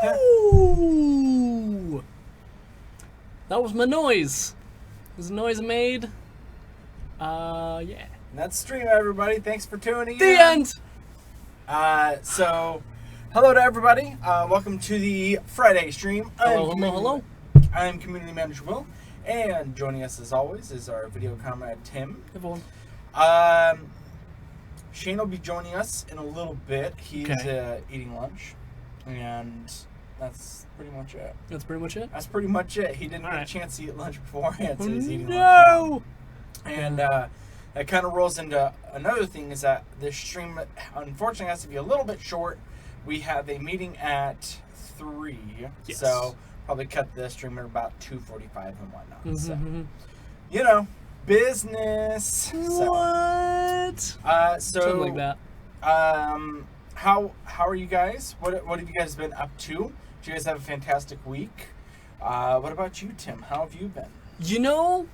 Woo! That was my noise. It was a noise I made. Yeah. And that's stream, everybody. Thanks for tuning in. The end! So, hello to everybody. Welcome to the Friday stream. Hello. I'm Community Manager Will, and joining us as always is our video comrade Tim. Everyone. Shane will be joining us in a little bit. He's Okay. eating lunch, and that's pretty much it. That's pretty much it? That's pretty much it. He didn't get a Alright. chance to eat lunch beforehand, so he's eating lunch No! now. And that kind of rolls into another thing, is that this stream unfortunately has to be a little bit short. We have a meeting at 3, Yes. so probably cut the stream at about 2:45 and whatnot. Mm-hmm. So, you know, business. What? So Something like that. How are you guys? What have you guys been up to? Did you guys have a fantastic week? What about you, Tim? How have you been? You know,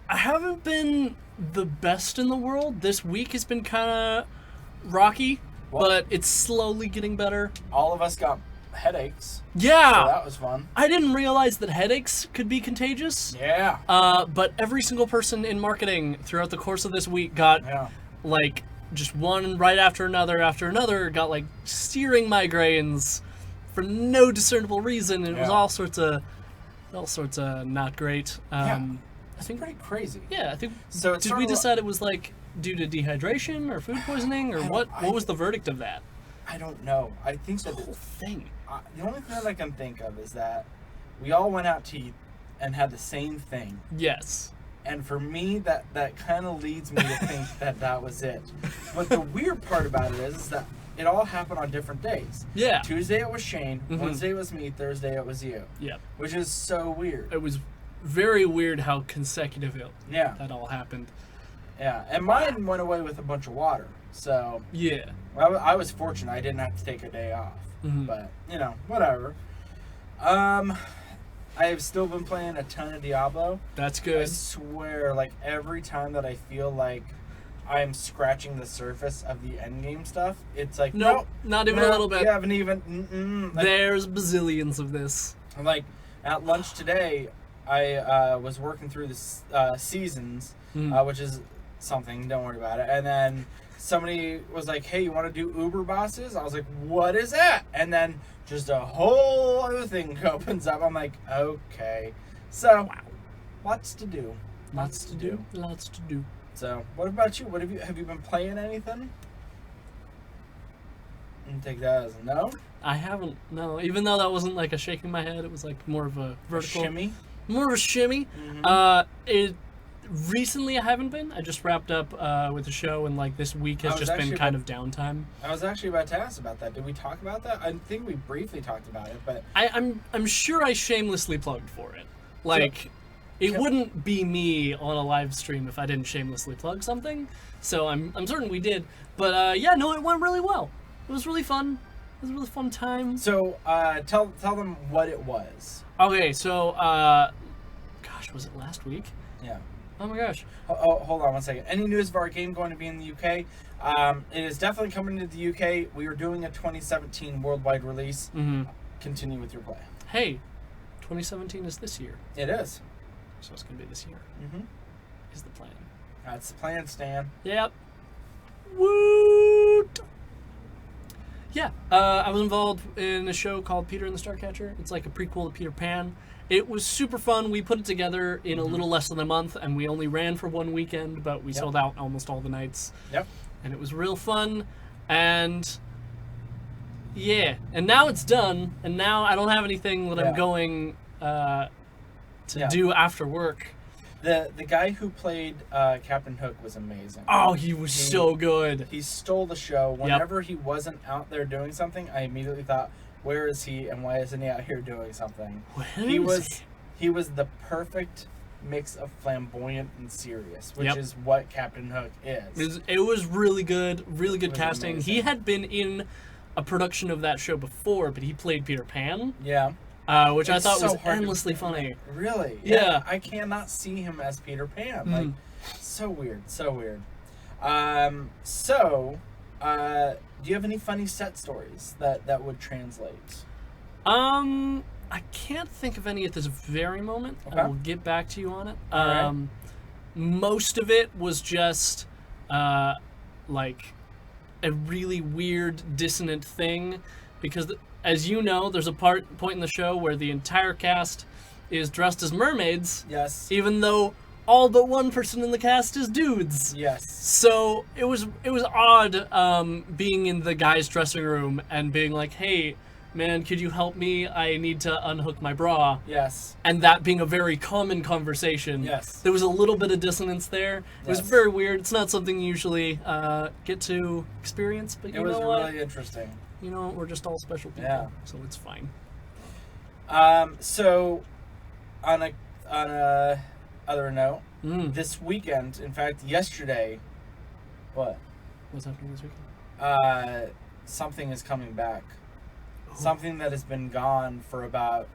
I haven't been the best in the world. This week has been kind of rocky, but it's slowly getting better. All of us got headaches. Yeah! So that was fun. I didn't realize that headaches could be contagious. Yeah. But every single person in marketing throughout the course of this week got, like, just one right after another, got, like, searing migraines for no discernible reason. And it was all sorts of not great. I think pretty crazy. Yeah, I think. So it's did we decide it was like due to dehydration or food poisoning, or what? What was the verdict of that? I don't know. I think The that whole thing. the only thing that I can think of is that we all went out to eat and had the same thing. Yes. And for me, that kind of leads me to think that was it. But the weird part about it is that it all happened on different days. Yeah. Tuesday it was Shane. Mhm. Wednesday it was me. Thursday it was you. Yep. Which is so weird. It was very weird how consecutive that all happened. Yeah. And mine went away with a bunch of water. So Yeah. I was fortunate. I didn't have to take a day off. Mhm. But, you know, whatever. I have still been playing a ton of Diablo. That's I good. swear, like, every time that I feel like I'm scratching the surface of the endgame stuff, it's like, Nope, not even a little bit. You haven't even, like, There's bazillions of this. like, at lunch today, I was working through the seasons, which is something, don't worry about it, and then somebody was like, hey, you want to do Uber bosses? I was like, what is that? And then just a whole other thing opens up. I'm like, okay. So, lots to do. Lots to do. So, what about you? Have you been playing anything? You take that as a no? I haven't. No, even though that wasn't like a shaking my head, it was like more of a vertical Shimmy? More of a shimmy. Mm-hmm. Recently I haven't been. I just wrapped up with the show, and like this week has just been kind of downtime. I was actually about to ask about that. Did we talk about that? I think we briefly talked about it, but I'm sure I shamelessly plugged for it. Like, it wouldn't be me on a live stream if I didn't shamelessly plug something. So I'm certain we did. But yeah, no, it went really well. It was really fun. It was a really fun time. So tell them what it was. Okay, so gosh, was it last week? Yeah. Oh my gosh. Oh, hold on one second. Any news of our game going to be in the UK? It is definitely coming to the UK. We are doing a 2017 worldwide release. Mm-hmm. Continue with your play. Hey, 2017 is this year. It is. So it's going to be this year. Mm-hmm. Is the plan. That's the plan, Stan. Yep. Woot! Yeah, I was involved in a show called Peter and the Starcatcher. It's like a prequel to Peter Pan. It was super fun. We put it together in a little less than a month, and we only ran for one weekend, but we sold out almost all the nights. Yep. And it was real fun, and yeah. And now it's done, and now I don't have anything that I'm going to do after work. The guy who played Captain Hook was amazing. Oh, he was so good. He stole the show. Whenever he wasn't out there doing something, I immediately thought, where is he and why isn't he out here doing something? He was the perfect mix of flamboyant and serious, which is what Captain Hook is. It was really good casting. Amazing. He had been in a production of that show before, but he played Peter Pan. Yeah. Which I thought so was hard endlessly funny. Really? Yeah. I cannot see him as Peter Pan. Like, so weird. Do you have any funny set stories that would translate? I can't think of any at this very moment. Okay. I will get back to you on it. All right. Most of it was just like a really weird, dissonant thing, because as you know, there's a point in the show where the entire cast is dressed as mermaids. Yes. Even though all but one person in the cast is dudes. Yes. So it was odd being in the guys' dressing room and being like, "Hey, man, could you help me? I need to unhook my bra." Yes. And that being a very common conversation. Yes. There was a little bit of dissonance there. It was Yes. very weird. It's not something you usually get to experience, but It you was know what? really interesting. You know, we're just all special people, Yeah. so it's fine. So, on a other note, this weekend, in fact, yesterday, what? What's happening this weekend? Something is coming back. Oh. Something that has been gone for about,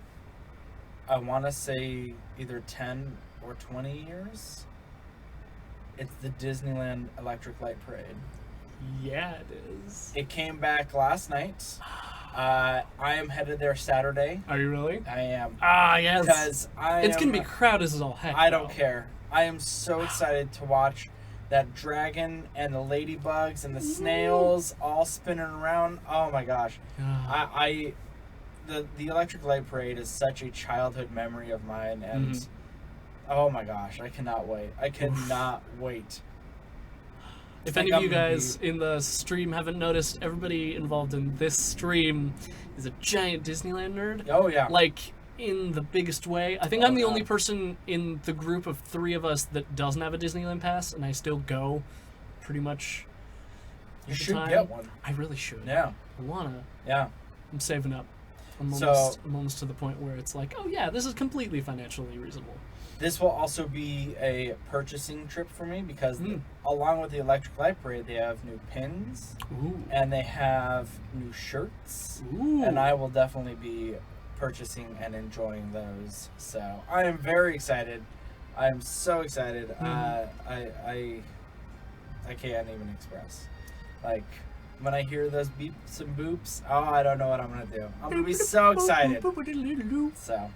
I want to say, either 10 or 20 years. It's the Disneyland Electric Light Parade. Yeah, it is. It came back last night. I am headed there Saturday. Are you really? I am. Ah, yes. Because It's going to be crowded as all heck. I don't though. care. I am so excited to watch that dragon and the ladybugs and the snails all spinning around. Oh my gosh. The Electric Light Parade is such a childhood memory of mine, and oh my gosh, I cannot wait. I cannot wait. If any of you guys in the stream haven't noticed, everybody involved in this stream is a giant Disneyland nerd. Oh yeah. Like, in the biggest way. I think I'm the only person in the group of 3 of us that doesn't have a Disneyland pass, and I still go pretty much. You should get one. I really should. Yeah. I wanna. Yeah. I'm saving up. I'm almost to the point where it's like, oh yeah, this is completely financially reasonable. This will also be a purchasing trip for me because along with the Electric Light Parade, they have new pins. Ooh. And they have new shirts. Ooh. And I will definitely be purchasing and enjoying those. So I am very excited. I am so excited. I can't even express. Like, when I hear those beeps and boops, oh, I don't know what I'm gonna do. I'm gonna be so excited. So,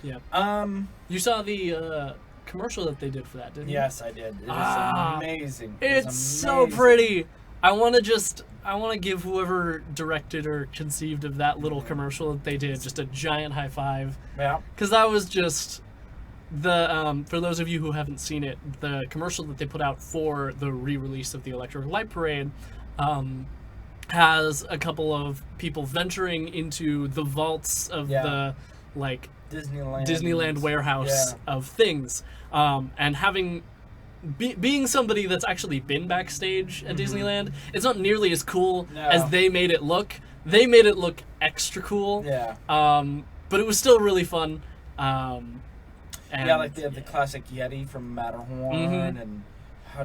yeah. You saw the commercial that they did for that, didn't you? Yes, I did. It was amazing. It's so pretty. I want to give whoever directed or conceived of that little commercial that they did just a giant high five. Yeah. Because that was just the for those of you who haven't seen it, the commercial that they put out for the re-release of the Electric Light Parade has a couple of people venturing into the vaults of the like Disneyland warehouse of things, and having being somebody that's actually been backstage at Disneyland, it's not nearly as cool as they made it look. They made it look extra cool. Yeah. But it was still really fun. And like they had the classic Yeti from Matterhorn and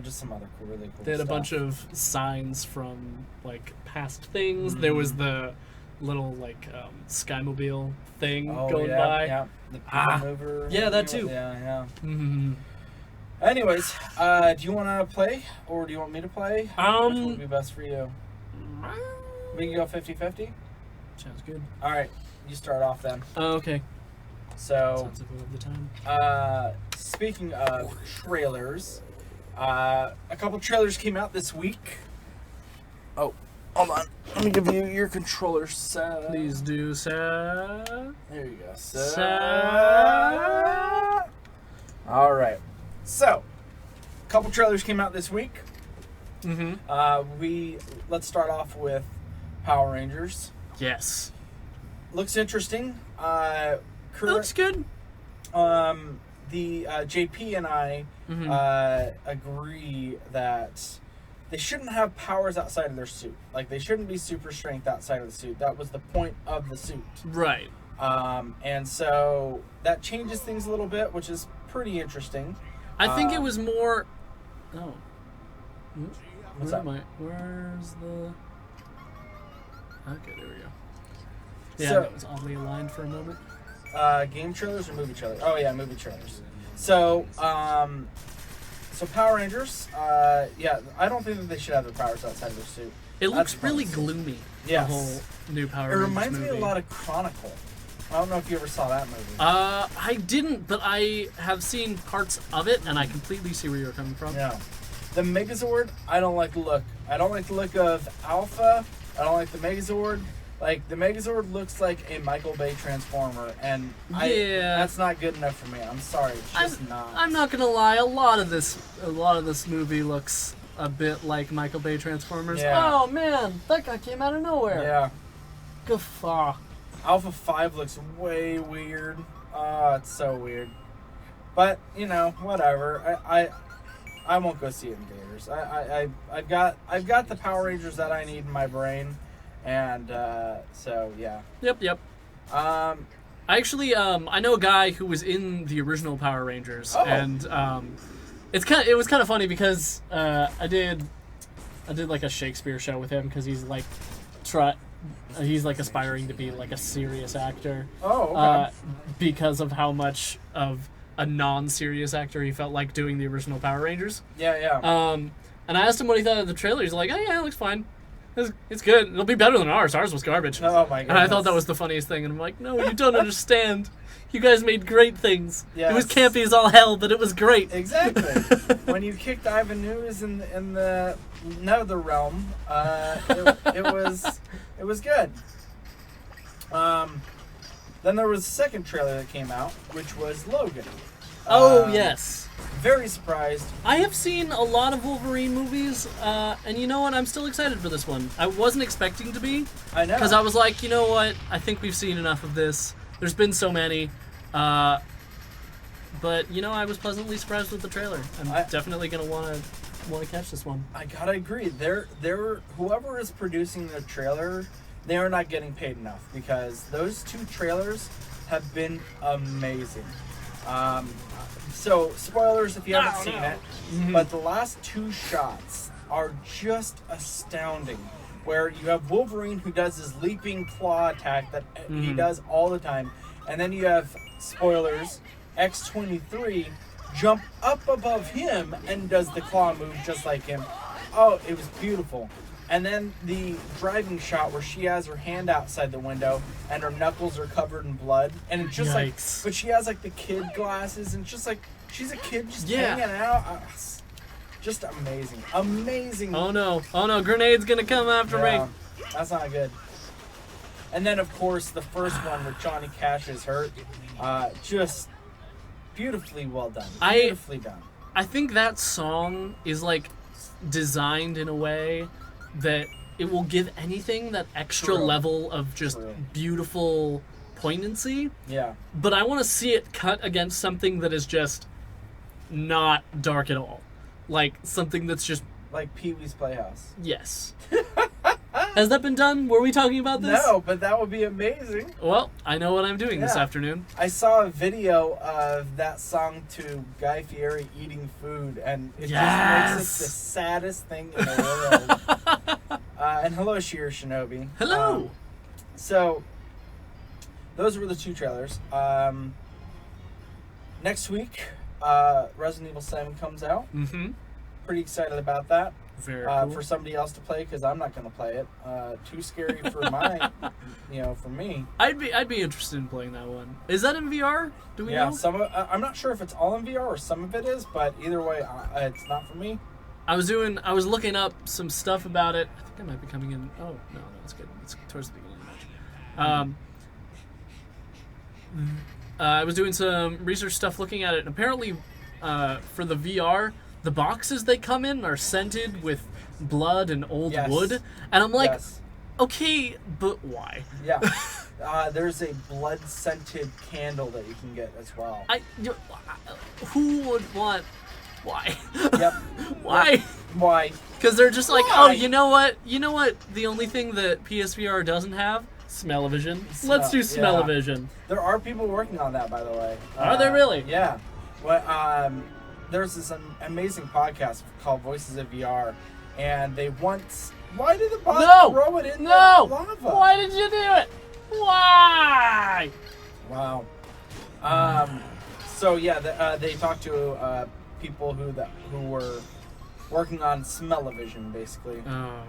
just some other really cool stuff. They had a bunch of signs from like past things. There was the little like Skymobile thing going by. Yeah, the people mover. Yeah, that too. Yeah. Anyways, do you want to play or do you want me to play? Which would be best for you? We can go 50-50? Sounds good. All right, you start off then. Okay. So, sounds like we'll have the time. Speaking of trailers, a couple trailers came out this week. Oh, hold on. Let me give you your controller set. Please do, sir. There you go, Sir. All right. So, a couple trailers came out this week. Let's start off with Power Rangers. Yes. Looks interesting. Looks good. The JP and I agree that they shouldn't have powers outside of their suit. Like, they shouldn't be super strength outside of the suit. That was the point of the suit. Right. And so that changes things a little bit, which is pretty interesting. I think it was more. Oh. What's Where up? am I? Where's the? Okay, there we go. Yeah, So- that was oddly aligned for a moment. Game trailers or movie trailers? Oh yeah, movie trailers. So, so Power Rangers. I don't think that they should have their powers outside of their suit. It looks That's really fun. gloomy. Yes. The whole new Power It Rangers reminds me movie. a lot of Chronicle. I don't know if you ever saw that movie. I didn't, but I have seen parts of it, and I completely see where you're coming from. Yeah. The Megazord, I don't like the look. I don't like the look of Alpha. I don't like the Megazord. Like, the Megazord looks like a Michael Bay Transformer, and that's not good enough for me. I'm sorry, it's just not. I'm not gonna lie, a lot of this movie looks a bit like Michael Bay Transformers. Yeah. Oh man, that guy came out of nowhere. Yeah. Guffaw. Alpha 5 looks way weird. Oh, it's so weird. But, you know, whatever. I won't go see it in theaters. I've got the Power Rangers that I need in my brain, and so yeah. Yep. I actually I know a guy who was in the original Power Rangers, and it was kind of funny because I did like a Shakespeare show with him because he's like he's like aspiring to be like a serious actor. Oh, okay. Because of how much of a non-serious actor he felt like doing the original Power Rangers. Yeah. And I asked him what he thought of the trailer. He's like, "Oh yeah, it looks fine. It's good. It'll be better than ours. Ours was garbage." Oh my goodness. And I thought that was the funniest thing. And I'm like, "No, you don't understand. You guys made great things. Yes. It was campy as all hell, but it was great." Exactly. When you kicked Ivan News in the nether realm, it was good. Then there was a second trailer that came out, which was Logan. Yes. Very surprised. I have seen a lot of Wolverine movies, and you know what? I'm still excited for this one. I wasn't expecting to be. I know. Because I was like, you know what? I think we've seen enough of this. There's been so many. But, you know, I was pleasantly surprised with the trailer. I'm definitely going to want to catch this one. I gotta agree. Whoever is producing the trailer, they are not getting paid enough because those two trailers have been amazing. So, spoilers if you haven't seen it, but the last two shots are just astounding. Where you have Wolverine who does his leaping claw attack that he does all the time, and then you have, spoilers, X-23 jump up above him and does the claw move just like him. Oh, it was beautiful. And then the driving shot where she has her hand outside the window and her knuckles are covered in blood. And it's just like, but she has like the kid glasses and just like, she's a kid just hanging out. Just amazing. Amazing. Oh no, grenade's gonna come after me. That's not good. And then of course the first one where Johnny Cash is hurt. Just beautifully well done. Beautifully done. I think that song is like designed in a way that it will give anything that extra level of just beautiful poignancy. Yeah. But I want to see it cut against something that is just not dark at all. Like something that's just like Pee-wee's Playhouse. Yes. Has that been done? Were we talking about this? No, but that would be amazing. Well, I know what I'm doing this afternoon. I saw a video of that song to Guy Fieri eating food, and it just makes it the saddest thing in the world. And hello, Sheer Shinobi. Hello. So, those were the two trailers. Next week, Resident Evil 7 comes out. Mm-hmm. Pretty excited about that. Very cool. For somebody else to play because I'm not going to play it. Too scary for for me. I'd be interested in playing that one. Is that in VR? Do we know? I'm not sure if it's all in VR or some of it is, but either way, it's not for me. I was looking up some stuff about it. I think I might be coming in. Oh no, that's good. It's towards the beginning of the match. I was doing some research stuff looking at it, and apparently, for the VR. The boxes they come in are scented with blood and old wood. And I'm like, okay, but why? Yeah. There's a blood-scented candle that you can get as well. Who would want... Why? Yep. Why? Why? Because they're just like, oh, you know what? You know what? The only thing that PSVR doesn't have? Smell-o-vision. Let's do smell-o-vision. There are people working on that, by the way. Are there really? Yeah. Well, there's this amazing podcast called Voices of VR, and they once... Why did the bot throw it in the lava? Why did you do it? Why? Wow. So yeah, they talked to people who were working on smell-o-vision, basically. Oh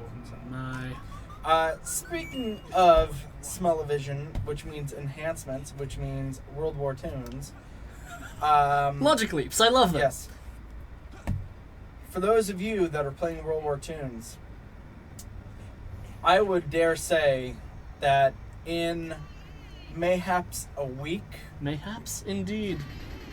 my! Speaking of smell-o-vision, which means enhancements, which means World War Toons. Logic leaps. I love them. Yes. For those of you that are playing World War Toons, I would dare say that in mayhaps a week, Mayhaps, indeed,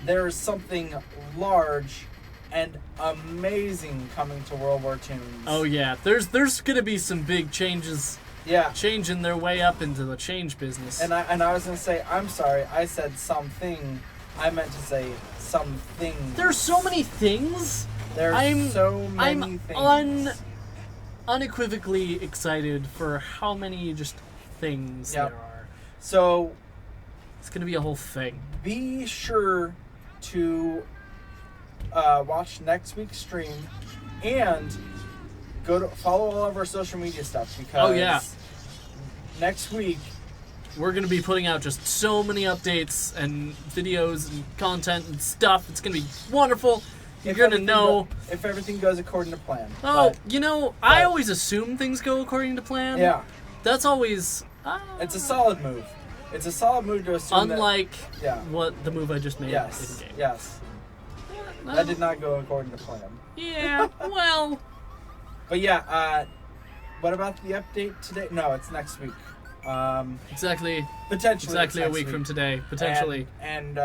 there is something large and amazing coming to World War Toons. Oh yeah, there's gonna be some big changes. Yeah. Changing their way up into the change business. And I was gonna say, I'm sorry, I said something. I meant to say something. There's so many things. There's so many things. Unequivocally excited for how many just things there are. So it's gonna be a whole thing. Be sure to watch next week's stream and go to follow all of our social media stuff because next week we're gonna be putting out just so many updates and videos and content and stuff. It's gonna be wonderful. You're gonna know if everything goes according to plan. Oh, I always assume things go according to plan. Yeah, that's always. It's a solid move. It's a solid move to assume. Unlike what the move I just made. Yes. in-game. Yes. That did not go according to plan. Yeah. Well. But yeah. What about the update today? No, it's next week. Exactly. Potentially. Exactly a week from today. Potentially. And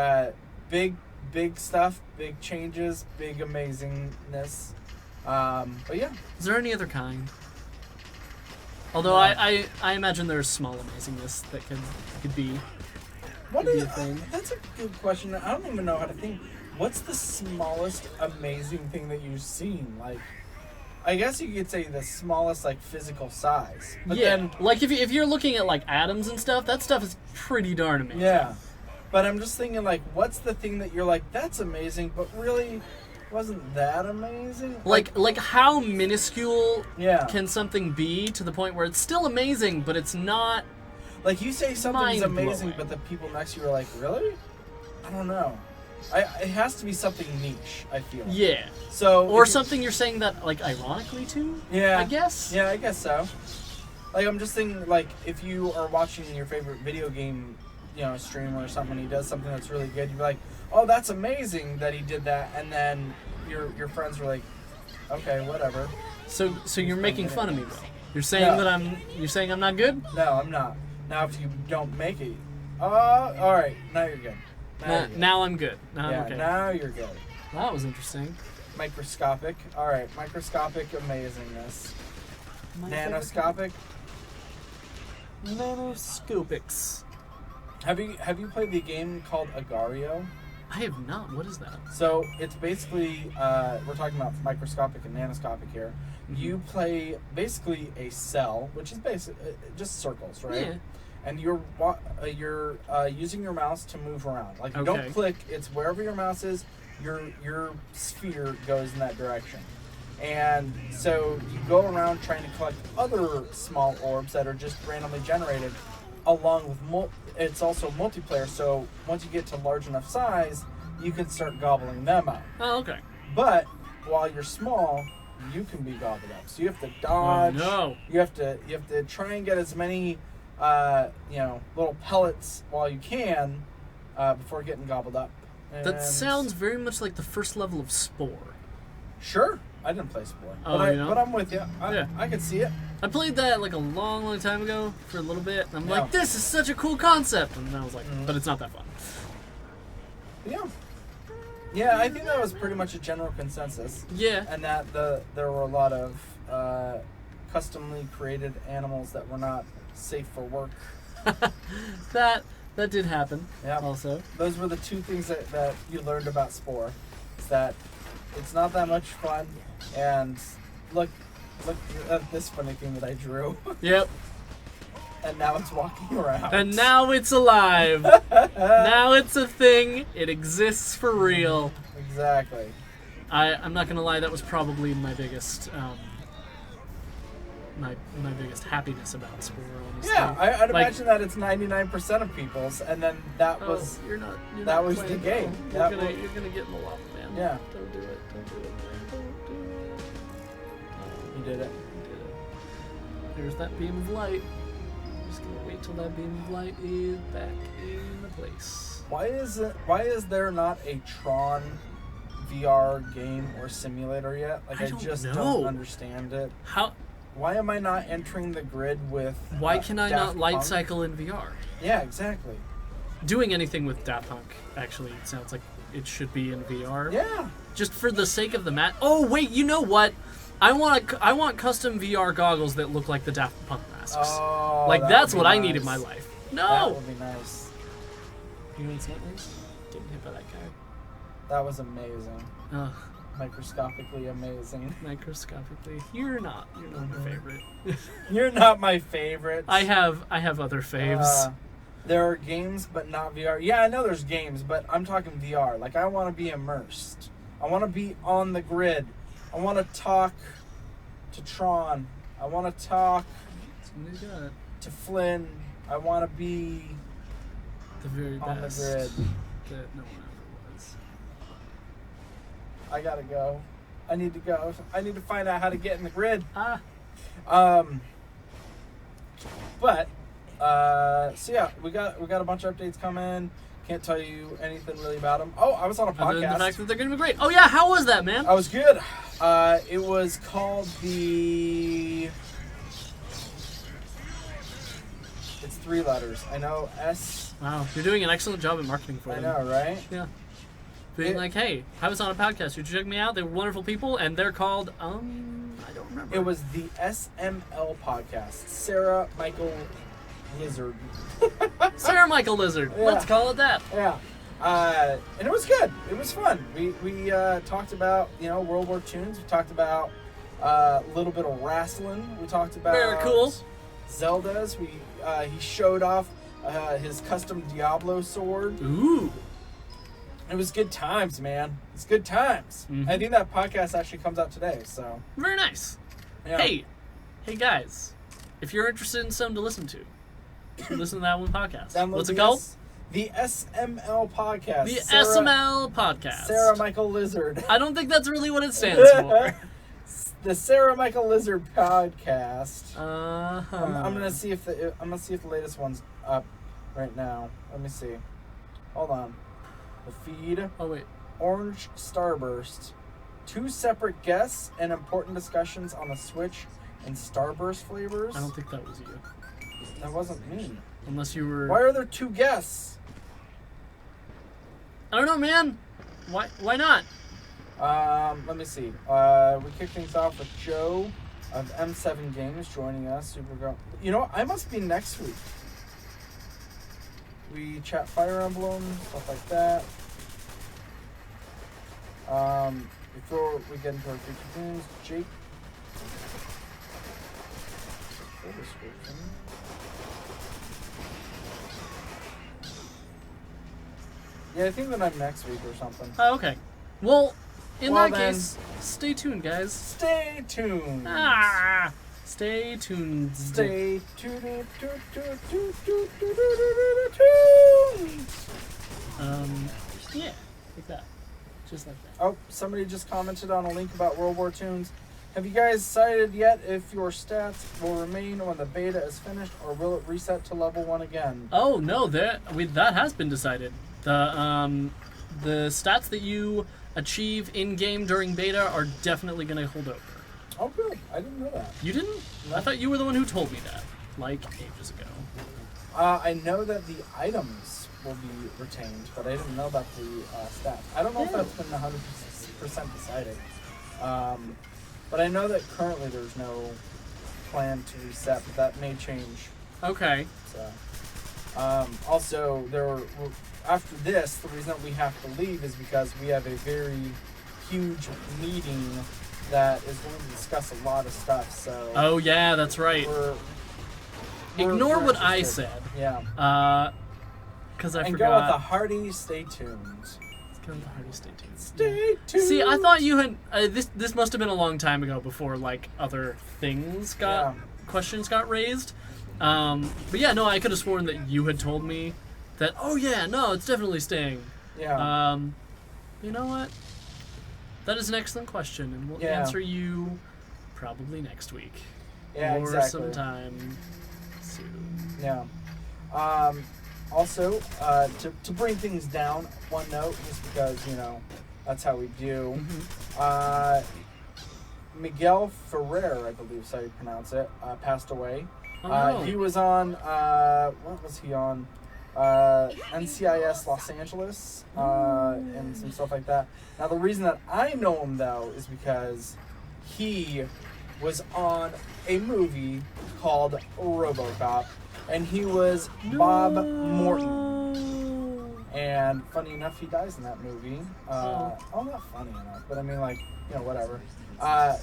big stuff, big changes, big amazingness. But yeah. Is there any other kind? Although I imagine there's small amazingness that could be. What is a thing? That's a good question. I don't even know how to think. What's the smallest amazing thing that you've seen? Like, I guess you could say the smallest like physical size. But then, like if you're looking at like atoms and stuff, that stuff is pretty darn amazing. Yeah. But I'm just thinking like, what's the thing that you're like, that's amazing, but really wasn't that amazing? Like how minuscule can something be to the point where it's still amazing, but it's not. Like you say something's amazing, but the people next to you are like, really? I don't know. It has to be something niche, I feel. Yeah. So or something you're saying that like ironically to. Yeah. I guess. Yeah, I guess so. Like I'm just thinking like if you are watching your favorite video game, streamer or something, he does something that's really good, you'd be like, oh, that's amazing that he did that, and then your friends were like, okay, whatever. So you're making fun of me though. You're saying you're saying I'm not good? No, I'm not. Now if you don't make it, all right, now you're good. Now I'm good. Now I'm okay. Now you're good. That was interesting. Microscopic. All right, microscopic amazingness. Nanoscopic. Nanoscopics. Have you played the game called Agario? I have not. What is that? So it's basically we're talking about microscopic and nanoscopic here. Mm-hmm. You play basically a cell, which is basically just circles, right? Yeah. And you're using your mouse to move around. Like you don't click; it's wherever your mouse is. Your sphere goes in that direction, and so you go around trying to collect other small orbs that are just randomly generated. Along with it's also multiplayer. So once you get to large enough size, you can start gobbling them up. Oh, okay. But while you're small, you can be gobbled up. So you have to dodge. Oh, no. You have to try and get as many little pellets while you can before getting gobbled up. And that sounds very much like the first level of Spore. Sure. I didn't play Spore. Oh, but I'm with you. I can see it. I played that like a long time ago for a little bit. And I'm like, this is such a cool concept. And then I was like, but it's not that fun. Yeah. Yeah, I think that was pretty much a general consensus. Yeah. And that there were a lot of customly created animals that were not safe for work. That did happen. Yeah. Also. Those were the two things that you learned about Spore. Is that it's not that much fun, and look at this funny thing that I drew. Yep. And now it's walking around. And now it's alive. Now it's a thing. It exists for real. Exactly. I'm not gonna lie. That was probably my biggest my biggest happiness about Spore. Honestly. Yeah, I'd imagine that it's 99% of people's, and then that was you're not that was the game. You're gonna get in the lava, man. Yeah. Don't do it. Don't do it. Don't do it. You did it. there's that beam of light. I'm just gonna wait till that beam of light is back in place. Why is there not a Tron VR game or simulator yet? Like, I just don't understand it. Why am I not entering the grid with Why can I not light Punk? cycle in VR? Yeah, exactly. Doing anything with Daft Punk, actually, it sounds like it should be in VR. Yeah. Just for the sake of the mat. Oh, wait, you know what? I want custom VR goggles that look like the Daft Punk masks. Oh, like, that's what I need in my life. No! That would be nice. You instantly getting hit by that guy. That was amazing. Ugh. Microscopically amazing. Microscopically. You're not my favorite. You're not my favorite. I have other faves. There are games, but not VR. Yeah, I know there's games, but I'm talking VR. Like, I want to be immersed. I want to be on the grid. I want to talk to Tron. I want to talk to Flynn. I want to be the very on best the grid. That no one ever was. I gotta go. I need to go. I need to find out how to get in the grid. But so yeah, we got a bunch of updates coming. Can't tell you anything really about them. Oh, I was on a podcast. Other than the fact that they're gonna be great. Oh yeah, how was that, man? I was good. It was called the. It's 3 letters. I know S. Wow, you're doing an excellent job at marketing for them. I know, right? Yeah. Being like, hey, I was on a podcast. You check me out. They were wonderful people, and they're called I don't remember. It was the SML podcast. Sarah Michael Lizard. Sarah Michael Lizard. Yeah. Let's call it that. Yeah. And it was good. It was fun. We talked about, World War Toons. We talked about a little bit of wrestling. We talked about very cool Zeldas. He showed off his custom Diablo sword. Ooh. It was good times, man. It's good times. Mm-hmm. I think that podcast actually comes out today. So very nice. Yeah. Hey guys, if you're interested in something to listen to, listen to that one podcast. What's it called? The SML podcast. The SML podcast. Sarah Michael Lizard. I don't think that's really what it stands for. The Sarah Michael Lizard podcast. Uh-huh. I'm gonna see if the latest one's up right now. Let me see. Hold on. The feed. Oh wait. Orange Starburst. 2 separate guests and important discussions on the Switch and Starburst flavors. I don't think that was you. That wasn't me. Unless you were. Why are there 2 guests? I don't know, man. Why not? Let me see. We kick things off with Joe of M7 Games joining us. You know what? I must be next week. We chat Fire Emblem, stuff like that. Before we get into our future games, Jake. Full description. Yeah, I think that I'm next week or something. Oh, okay. Well, in that then, case, stay tuned, guys. Stay tuned. Stay tuned. Stay tuned. Yeah, like that. Just like that. Oh, somebody just commented on a link about World War Toons. Have you guys decided yet if your stats will remain when the beta is finished, or will it reset to level 1 again? Oh no, that has been decided. The stats that you achieve in game during beta are definitely going to hold over. Oh, good. I didn't know that. You didn't? No. I thought you were the one who told me that, like ages ago. I know that the items will be retained, but I didn't know about the stats. I don't know if that's been 100% decided. But I know that currently there's no plan to reset, but that may change. Okay. So, also, after this, the reason that we have to leave is because we have a very huge meeting that is going to discuss a lot of stuff. So. Oh yeah, that's right. Ignore what I said. Yeah. Because I and forgot. go with the hearty stay tuned. Let's go with the hearty stay tuned. Stay tuned. See, I thought you had this must have been a long time ago before like other things questions got raised. But yeah, no, I could have sworn that you had told me that. Oh yeah, no, it's definitely staying. Yeah. You know what? That is an excellent question, and we'll answer you probably next week. Yeah, or exactly. sometime soon. Yeah. Also, to bring things down one note, just because, that's how we do. Miguel Ferrer, I believe is how you pronounce it, passed away. Oh, no. He was on, what was he on? NCIS Los Angeles, and some stuff like that. Now, the reason that I know him, though, is because he was on a movie called RoboCop, and he was Bob Morton. And funny enough, he dies in that movie. Not funny enough, but I mean, whatever.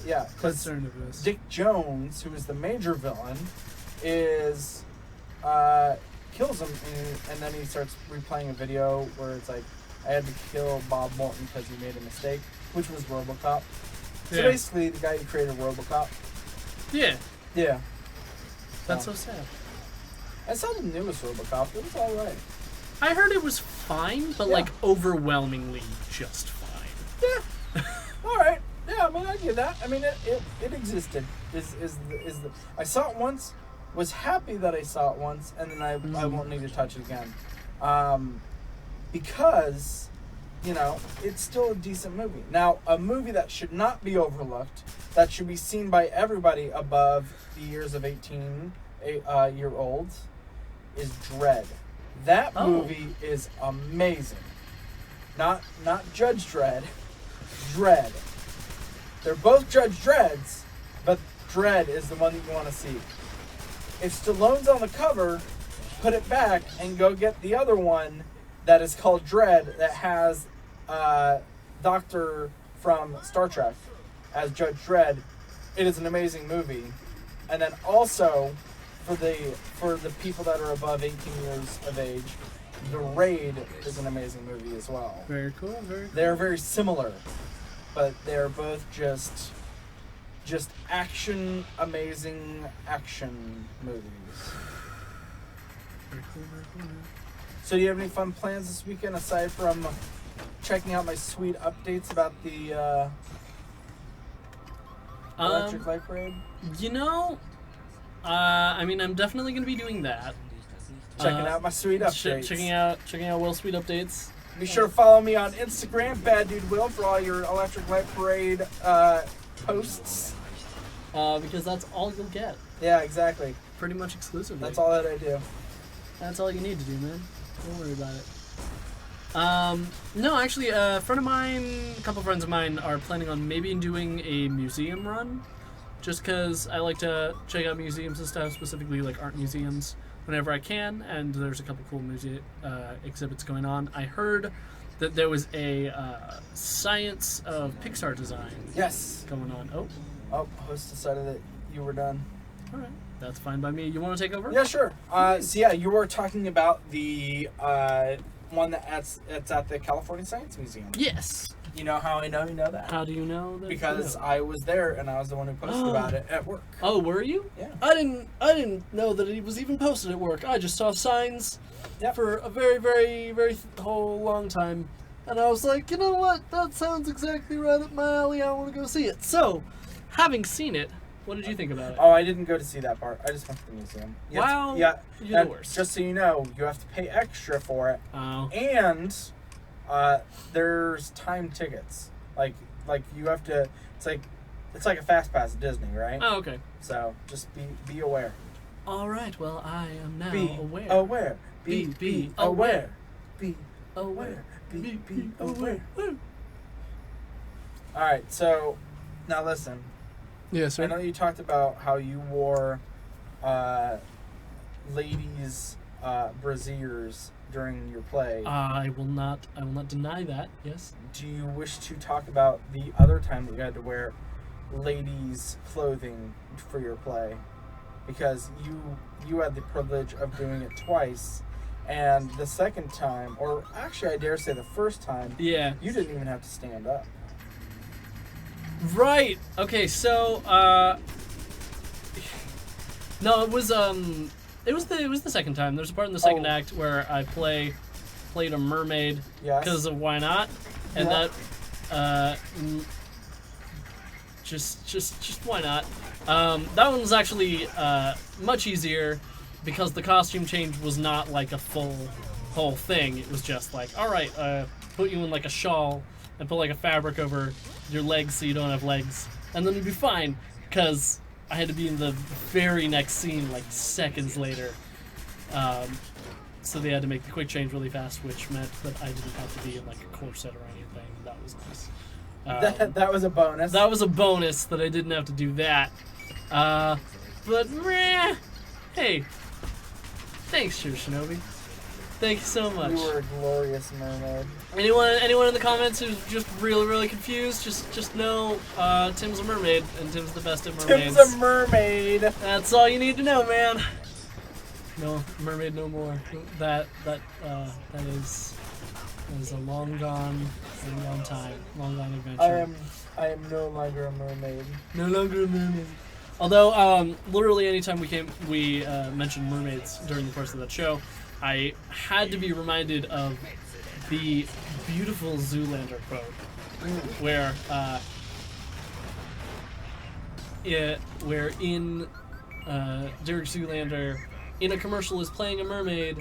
Yeah, because Dick Jones, who is the major villain, kills him, and then he starts replaying a video where it's like, I had to kill Bob Morton because he made a mistake, which was RoboCop. So basically, the guy who created RoboCop. Yeah. Yeah. That's so sad. I saw the newest RoboCop. It was all right. I heard it was fine, but overwhelmingly just fine. Yeah. All right. Yeah, I mean, I get that. I mean, it existed. I saw it once. Was happy that I saw it once, and then I won't need to touch it again, because it's still a decent movie. Now, a movie that should not be overlooked, that should be seen by everybody above the years of 18-year-olds, is Dredd. That movie is amazing. Not Judge Dredd, Dredd. They're both Judge Dredds, but Dredd is the one that you want to see. If Stallone's on the cover, put it back and go get the other one that is called Dredd that has Doctor from Star Trek as Judge Dredd. It is an amazing movie. And then also, for the people that are above 18 years of age, The Raid is an amazing movie as well. Very cool, very cool. They're very similar, but they're both just amazing action movies. Very cool, very cool. So do you have any fun plans this weekend aside from checking out my sweet updates about the Electric Light Parade? I mean, I'm definitely going to be doing that. Checking out my sweet updates. Checking out Will's sweet updates. Be sure to follow me on Instagram, Bad Dude Will, for all your Electric Light Parade posts. Because that's all you'll get. Yeah, exactly. Pretty much exclusively. That's all that I do. That's all you need to do, man. Don't worry about it. No, actually, a couple friends of mine are planning on maybe doing a museum run. Just because I like to check out museums and stuff, specifically like art museums, whenever I can. And there's a couple cool exhibits going on. I heard that there was a science of Pixar design. Yes. Going on. Oh, host decided that you were done. All right. That's fine by me. You want to take over? Yeah, sure. So yeah, you were talking about the one that's at the California Science Museum. Yes. You know how I know you know that? How do you know that? Because I was there and I was the one who posted about it at work. Oh, were you? Yeah. I didn't know that it was even posted at work. I just saw signs for a very, very, very whole long time. And I was like, you know what? That sounds exactly right up my alley. I want to go see it. So, having seen it, what did you think about it? Oh, I didn't go to see that part. I just went to the museum. Wow. Yeah. You're the worst. Just so you know, you have to pay extra for it. Oh. And there's time tickets. Like you have to. It's like a fast pass at Disney, right? Oh, okay. So just be aware. All right. Well, I am now aware. Aware. Be aware. Be aware. Be aware. All right. So now listen. Yes, sir. I know you talked about how you wore ladies' brasiers during your play. I will not deny that. Yes. Do you wish to talk about the other time that you had to wear ladies' clothing for your play? Because you had the privilege of doing it twice, and the second time, or actually I dare say the first time, you didn't even have to stand up. Right. Okay. So, no, it was the second time. There's a part in the second act where I played a mermaid because of why not, and that Just why not? That one was actually much easier because the costume change was not like a whole thing. It was just like, all right, put you in like a shawl and put like a fabric over your legs so you don't have legs, and then you'd be fine. Because I had to be in the very next scene like seconds later. So they had to make the quick change really fast, which meant that I didn't have to be in like a corset or anything. That was nice. That was a bonus. That was a bonus that I didn't have to do that. But meh, hey, thanks, Sure Shinobi. Thank you so much. You were a glorious mermaid. Anyone in the comments who's just really confused, just know Tim's a mermaid, and Tim's the best at mermaids. Tim's a mermaid. That's all you need to know, man. No mermaid, no more. That is a long gone time, long gone adventure. I am no longer a mermaid. No longer a mermaid. Although, literally anytime we mentioned mermaids during the course of that show, I had to be reminded of the beautiful Zoolander quote, where Derek Zoolander in a commercial is playing a mermaid,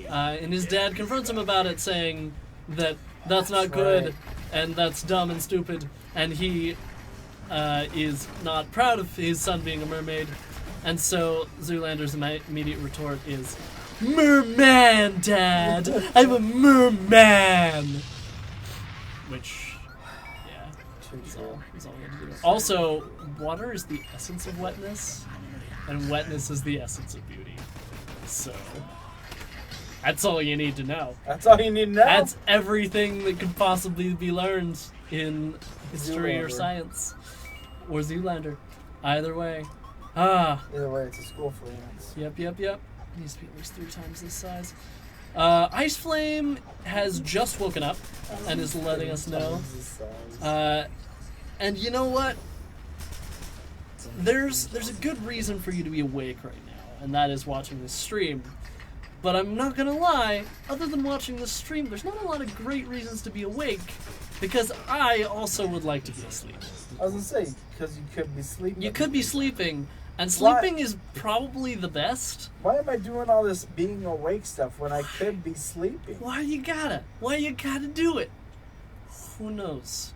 and his dad confronts him about it, saying that that's not good and that's dumb and stupid, and he is not proud of his son being a mermaid, and so Zoolander's immediate retort is, "Merman, Dad! I'm a merman!" Which, yeah, is all we had to do. Also, water is the essence of wetness, and wetness is the essence of beauty. So, that's all you need to know. That's all you need to know? That's everything that could possibly be learned in history or science. Or Zoolander. Either way. Either way, it's a school for ants. Yep. Needs to be at least 3 times this size. Ice Flame has just woken up and is letting us know. And you know what? There's a good reason for you to be awake right now, and that is watching this stream. But I'm not gonna lie, other than watching this stream, there's not a lot of great reasons to be awake, because I also would like to be asleep. I was gonna say, because you could be sleeping. You could be sleeping, and sleeping is probably the best. Why am I doing all this being awake stuff when I could be sleeping? Why you gotta do it? Who knows?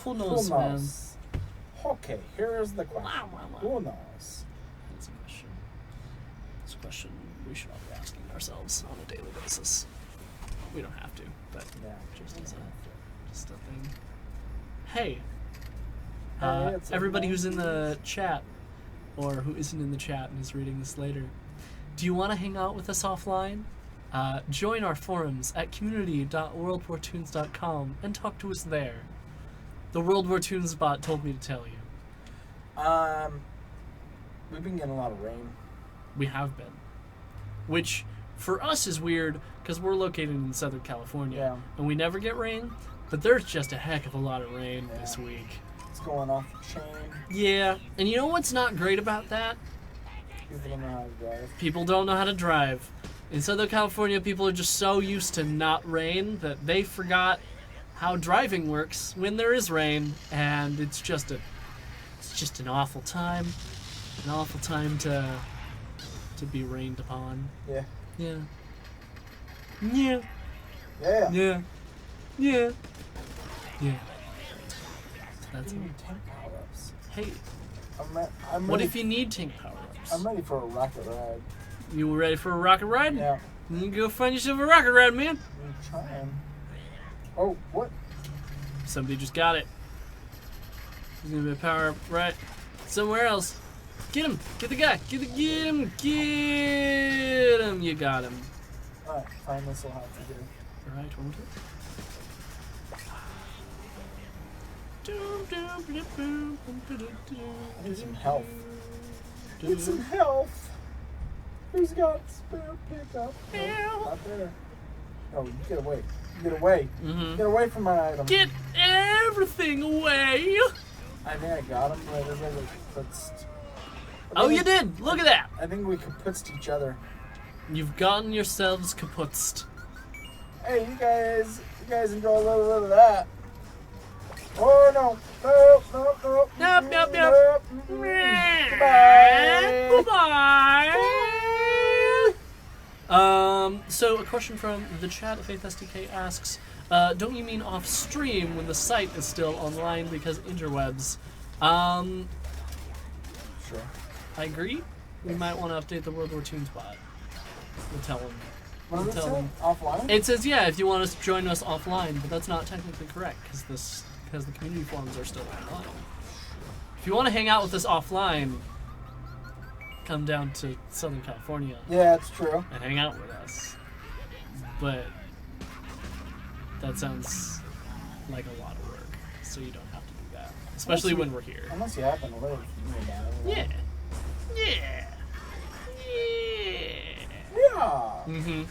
Who knows, man? Okay, here is the question. Who knows? That's a question. It's a question we should all be asking ourselves on a daily basis. We don't have to, but yeah, just a thing. Hey, everybody who's in the chat, or who isn't in the chat and is reading this later, do you want to hang out with us offline? Join our forums at community.worldwartoons.com and talk to us there. The World War Toons bot told me to tell you. We've been getting a lot of rain. We have been. Which, for us, is weird, because we're located in Southern California, and we never get rain, but there's just a heck of a lot of rain this week. It's going off the chain. Yeah, and you know what's not great about that? People don't know how to drive. People don't know how to drive. In Southern California, people are just so used to not rain that they forgot how driving works when there is rain, and it's just an awful time. An awful time to be rained upon. Yeah. Yeah. That's need tank power-ups. Hey. I'm what ready. if you need tank power-ups? I'm ready for a rocket ride. You ready for a rocket ride? Yeah. Then you go find yourself a rocket ride, man. I'm trying. Oh, what? Somebody just got it. There's gonna be a power up right somewhere else. Get him! Get the guy! Get him! Get him! You got him. Alright, fine, this will have to do. Alright, won't it? I need some health. Need some health. Who's got spare pickup? No, not there. No, you get away. You get away. Mm-hmm. Get away from my item. Get everything away! I think I got him, but I think we putzed. Oh, you did! Look at that! I think we kaputzed each other. You've gotten yourselves kaputzed. Hey, you guys enjoy a little bit of that. Oh no! Nope! Nope! Nope! Nope, nope, nope. Goodbye! Goodbye. So a question from the chat at Faith SDK asks, don't you mean off stream when the site is still online because interwebs? Sure. I agree. We might want to update the World War Toons bot. We'll tell them. What does it say? Offline? It says, yeah, if you want to join us offline, but that's not technically correct because the community forums are still online. If you want to hang out with us offline, come down to Southern California. Yeah, it's true. And hang out with us. But that sounds like a lot of work, so you don't have to do that, especially when we're here. Unless you happen to live nearby. Yeah. Yeah. Yeah. Mm-hmm.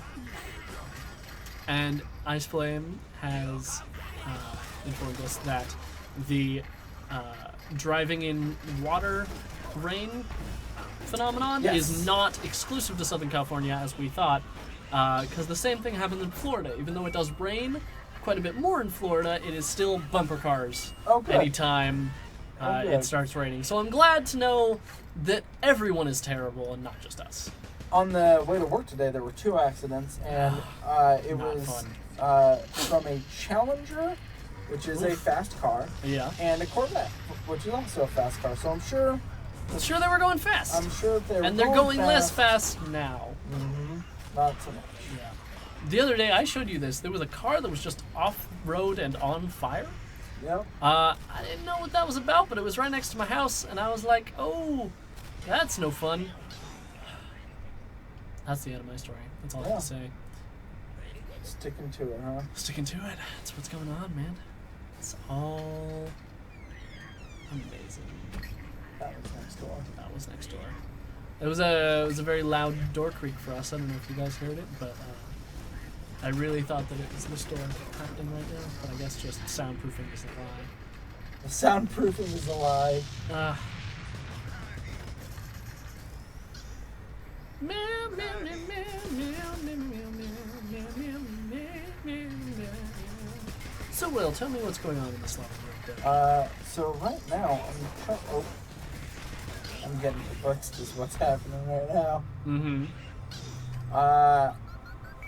And Ice Flame has informed us that the driving in water rain phenomenon is not exclusive to Southern California as we thought, because the same thing happens in Florida. Even though it does rain quite a bit more in Florida, it is still bumper cars anytime it starts raining. So I'm glad to know that everyone is terrible and not just us. On the way to work today, there were 2 accidents, and it was from a Challenger, which is a fast car, and a Corvette, which is also a fast car. So I'm sure they were going fast. I'm sure they were and they're going less fast now. Mm-hmm. Not so much. Yeah. The other day I showed you this. There was a car that was just off-road and on fire. Yep. I didn't know what that was about, but it was right next to my house, and I was like, oh, that's no fun. That's the end of my story. That's all I have to say. Sticking to it, huh? Sticking to it. That's what's going on, man. It's all amazing. That was next door. That was next door. It was a very loud door creak for us. I don't know if you guys heard it, but I really thought that it was this door happening right now. But I guess just soundproofing is a lie. The soundproofing is a lie. So, Will, tell me what's going on in this level. So right now, I'm getting perplexed as what's happening right now. Mm-hmm.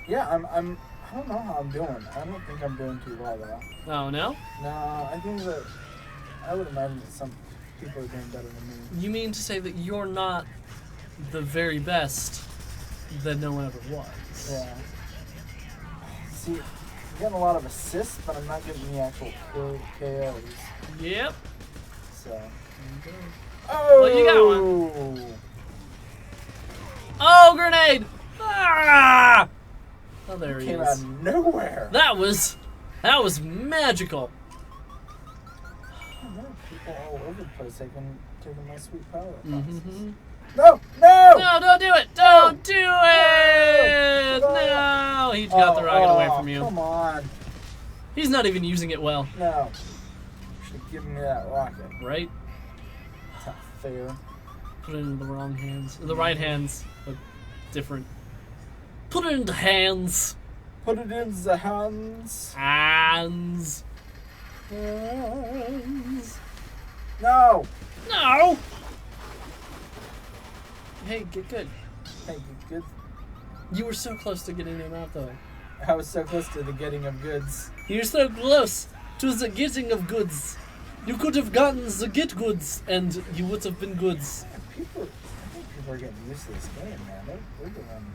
Yeah, I don't know how I'm doing. I don't think I'm doing too well though. Oh, no? No, I think that I would imagine that some people are doing better than me. You mean to say that you're not the very best that no one ever was? Yeah. See, I'm getting a lot of assists, but I'm not getting the actual KOs. Yep. So. Oh! Well, you got one. Oh, grenade! Ah! Oh, there he is. Came out of nowhere. That was magical. People all over the place taking my sweet power. Mm-hmm. No! No, don't do it! Don't do it! No! He got the rocket away from you. Come on. He's not even using it well. No. Should have given me that rocket. Right? It's not fair. Put it in the wrong hands. The right hands, but different. Put it in the hands. Put it in the hands. Hands. No! No! Hey, get good. Hey, get good. You were so close to getting him out, though. I was so close to the getting of goods. You're so close to the getting of goods. You could have gotten the get goods, and you would have been goods. I think people are getting used to this game, man. They're doing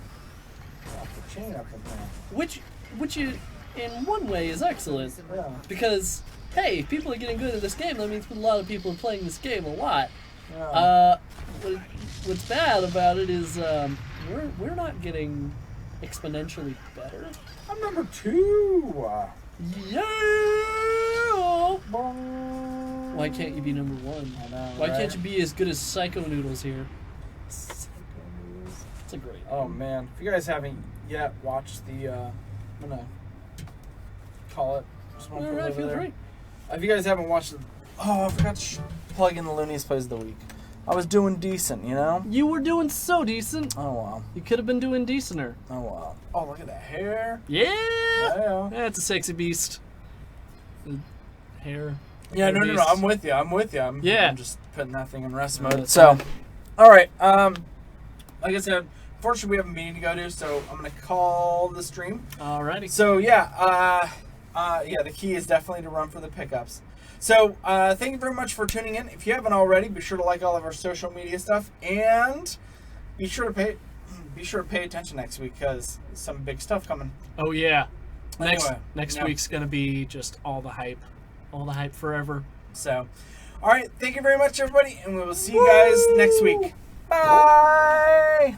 off the chain up in there. Which in one way is excellent. Yeah. Because, hey, if people are getting good at this game, that means a lot of people are playing this game a lot. Yeah. What's bad about it is we're not getting exponentially better. I'm number 2. Yeah. Why can't you be number 1? I know. Why can't you be as good as Psycho Noodles here? It's a great. Oh man, if you guys haven't yet watched the, I'm gonna call it. Just one All right, feel free. If you guys haven't watched it, I forgot to plug in the Looniest Plays of the Week. I was doing decent, you know? You were doing so decent. Oh, wow. You could have been doing decenter. Oh, wow. Oh, look at that hair. Yeah. Yeah. That's a sexy beast. The hair. Yeah, no, I'm with you. I'm just putting that thing in rest mode. So, all right. Like I said, unfortunately we have a meeting to go to, so I'm gonna call the stream. Alrighty. So yeah, the key is definitely to run for the pickups. So thank you very much for tuning in. If you haven't already, be sure to like all of our social media stuff, and be sure to pay attention next week because some big stuff coming. Oh yeah. Anyway, next week's gonna be just all the hype forever. So, all right, thank you very much, everybody, and we will see you guys next week. Bye.